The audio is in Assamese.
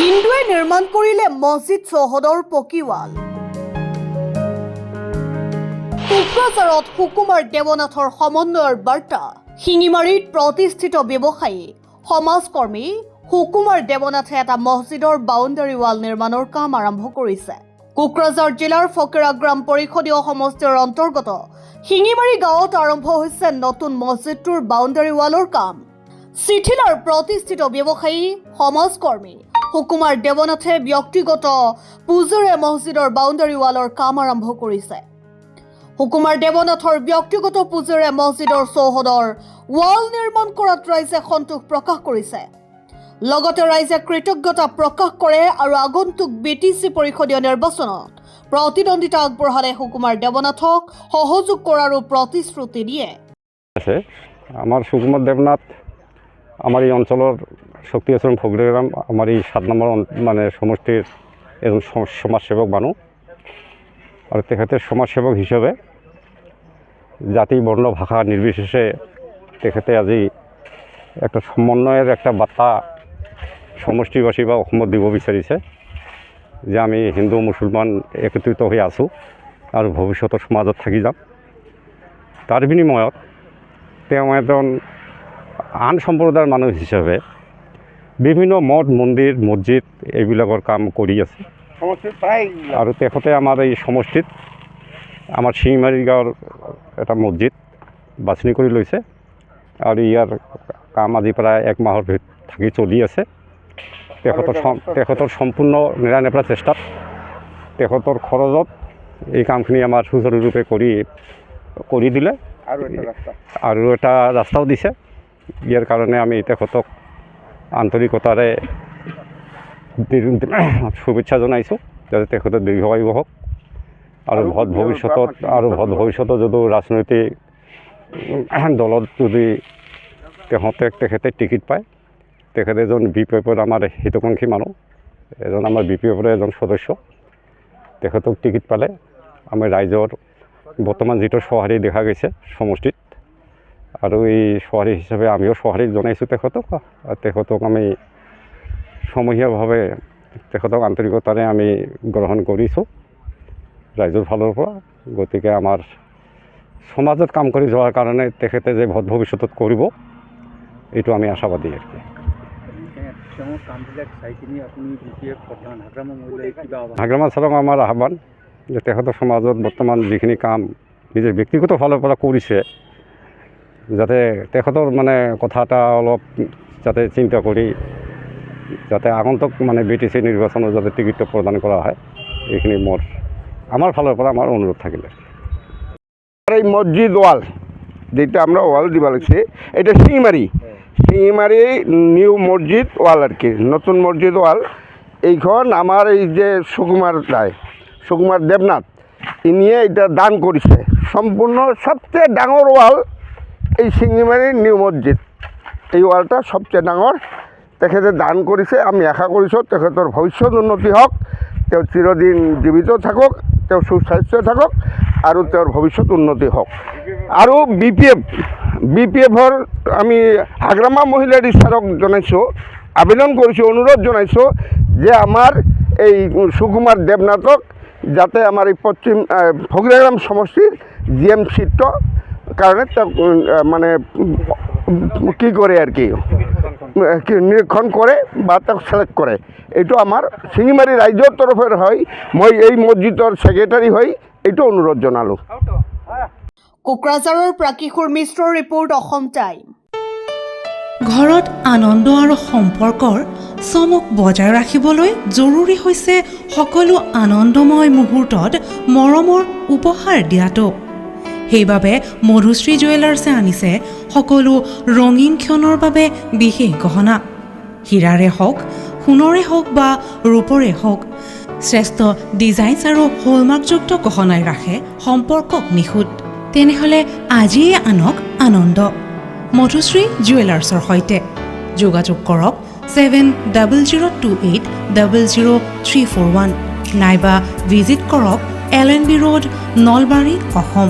হিন্দুৱে নিৰ্মাণ কৰিলে মছজিদ চৌহদৰ পকীৱাল। কোকৰাঝাৰত সুকুমাৰ দেৱনাথৰ সমন্বয়ৰ বাৰ্তা। শিঙিমাৰীত প্ৰতিষ্ঠিত ব্যৱসায়ী সমাজকৰ্মী সুকুমাৰ দেৱনাথে এটা মছজিদৰ বাউণ্ডাৰী ৱাল নিৰ্মাণৰ কাম আৰম্ভ কৰিছে। কোকৰাঝাৰ জিলাৰ ফকিৰা গ্ৰাম পৰিষদীয় সমষ্টিৰ অন্তৰ্গত শিঙিমাৰী গাঁৱত আৰম্ভ হৈছে নতুন মছজিদটোৰ বাউণ্ডাৰী ৱালৰ কাম। চিঠিলাৰ প্ৰতিষ্ঠিত ব্যৱসায়ী সমাজকৰ্মী সুকুমাৰ দেৱনাথে ব্যক্তিগত পুঁজিৰে মছজিদৰ বাউণ্ডাৰী ৱালৰ কাম আৰম্ভ কৰিছে। সুকুমাৰ দেৱনাথৰ ব্যক্তিগত পুঁজিৰে মছজিদৰ চৌহদৰ ৱাল নিৰ্মাণ কৰাত ৰাইজে সন্তোষ প্ৰকাশ কৰিছে। লগতে ৰাইজে কৃতজ্ঞতা প্ৰকাশ কৰে আৰু আগন্তুক BTC পৰিষদীয় নিৰ্বাচনত প্ৰতিদ্বন্দ্বিতা আগবঢ়ালে সুকুমাৰ দেৱনাথক সহযোগ কৰাৰো প্ৰতিশ্ৰুতি দিয়ে। আমাৰ সুকুমাৰ দেৱনাথ আমাৰ এই অঞ্চলৰ শক্তি আশ্ৰম ফকিৰাগ্ৰাম আমাৰ এই 7 নম্বৰ মানে সমষ্টিৰ এজন সমাজসেৱক মানুহ আৰু তেখেতে সমাজসেৱক হিচাপে জাতি বৰ্ণ ভাষা নিৰ্বিশেষে তেখেতে আজি একটা সমন্বয়েৰ একটা বাৰ্তা সমষ্টিবাসী বা অসমত দিব বিচাৰিছে যে আমি হিন্দু মুছলমান একত্ৰিত হৈ আছোঁ আৰু ভৱিষ্যতৰ সমাজত থাকি যাম। তাৰ বিনিময়ত তেওঁ এজন আন সম্প্ৰদায়ৰ মানুহ হিচাপে বিভিন্ন মঠ মন্দিৰ মছজিদ এইবিলাকৰ কাম কৰি আছে আৰু তেখেতে আমাৰ এই সমষ্টিত আমাৰ শিঙিমাৰী গাঁৱৰ এটা মছজিদ বাছনি কৰি লৈছে আৰু ইয়াৰ কাম আজি প্ৰায় 1 মাহৰ ভিতৰত থাকি চলি আছে। তেখেতৰ সম্পূৰ্ণ নিৰানেপেৰা চেষ্টাত তেখেতৰ খৰচত এই কামখিনি আমাৰ সুচাৰুৰূপে কৰি দিলে আৰু এটা ৰাস্তাও দিছে। ইয়াৰ কাৰণে আমি তেখেতক আন্তৰিকতাৰে শুভেচ্ছা জনাইছোঁ যাতে তেখেতে দীৰ্ঘায়ু হওক আৰু ভৱিষ্যতত যদি ৰাজনৈতিক দলত যদি তেখেতে টিকিট পায়, তেখেতে এজন BPFৰ আমাৰ হিতকাংক্ষী মানুহ, এজন আমাৰ BPFৰ এজন সদস্য, তেখেতক টিকিট পালে আমি ৰাইজৰ বৰ্তমান যিটো সঁহাৰি দেখা গৈছে সমষ্টিত আৰু এই সঁহাৰি হিচাপে আমিও সঁহাৰি জনাইছোঁ তেখেতক আমি সমূহীয়াভাৱে তেখেতক আন্তৰিকতাৰে আমি গ্ৰহণ কৰিছোঁ ৰাইজৰ ফালৰ পৰা। গতিকে আমাৰ সমাজত কাম কৰি যোৱাৰ কাৰণে তেখেতে যে ভৱিষ্যতত কৰিব এইটো আমি আশাবাদী। হাগ্ৰামা ছাৰক আমাৰ আহ্বান যে তেখেতৰ সমাজত বৰ্তমান যিখিনি কাম নিজৰ ব্যক্তিগত ফালৰ পৰা কৰিছে যাতে তেখেতৰ মানে কথা এটা অলপ যাতে চিন্তা কৰি যাতে আগন্তুক মানে BTC নিৰ্বাচনত যাতে টিকিটটো প্ৰদান কৰা হয়, এইখিনি আমাৰ ফালৰ পৰা আমাৰ অনুৰোধ থাকিলে। এই মছজিদ ওয়াল যেটা আমরা ওয়াল দিবা লাগছে এটা শিঙিমারি নিউ মসজিদ ওয়াল আর কি, নতুন মসজিদ ওয়াল। এইখন আমার এই যে সুকুমার দেবনাথ ইনিয়ে এটা দান করেছে। সম্পূর্ণ সবচেয়ে ডাঙর ওয়াল এই শিঙিমারি নিউ মসজিদ, এই ওয়ালটা সবচেয়ে ডাঙর তেখেতে দান করেছে। আমি আশা কৰিছোঁ তেখেতৰ ভৱিষ্যত উন্নতি হওক, তেওঁ চিৰদিন জীৱিত থাকক, তেওঁ সুস্বাস্থ্য থাকক আৰু তেওঁৰ ভৱিষ্যত উন্নতি হওক। আৰু BPFৰ আমি হাগ্ৰামা মহিলাৰ ছাৰক জনাইছোঁ, আবেদন কৰিছোঁ, অনুৰোধ জনাইছোঁ যে আমাৰ এই সুকুমাৰ দেৱনাথক যাতে আমাৰ এই পশ্চিম ফকিৰাগ্ৰাম সমষ্টিৰ GM চিটৰ কাৰণে তেওঁক মানে কি কৰে আৰ কি নিৰীক্ষণ কৰে বা তেওঁক সিলেক্ট কৰে। এইটো আমাৰ শিঙিমাৰী ৰাইজৰ তৰফৰ হয়, মই এই মছজিদৰ ছেক্ৰেটাৰী হৈ এইটো অনুৰোধ জনালোঁ। কোকৰাঝাৰৰ প্ৰাকিশোৰ মিশ্ৰৰ ৰিপৰ্ট, অসম টাইম। ঘৰত আনন্দ আৰু সম্পৰ্কৰ চমক বজাই ৰাখিবলৈ জৰুৰী হৈছে সকলো আনন্দময় মুহূৰ্তত মৰমৰ উপহাৰ দিয়াটো। সেইবাবে মধুশ্ৰী জুৱেলাৰ্ছে আনিছে সকলো ৰঙীন ক্ষণৰ বাবে বিশেষ গহনা। হীৰাৰে হওক, সোণৰে হওক বা ৰূপৰে হওক, শ্ৰেষ্ঠ ডিজাইনছ আৰু হলমাৰ্কযুক্ত গহনাই ৰাখে সম্পৰ্কক নিখুঁত। তেনেহ'লে আজিয়ে আনক আনন্দ মধুশ্ৰী জুৱেলাৰ্ছৰ সৈতে। যোগাযোগ কৰক 7028000341 নাইবা ভিজিট কৰক LNB ৰোড, নলবাৰী, অসম।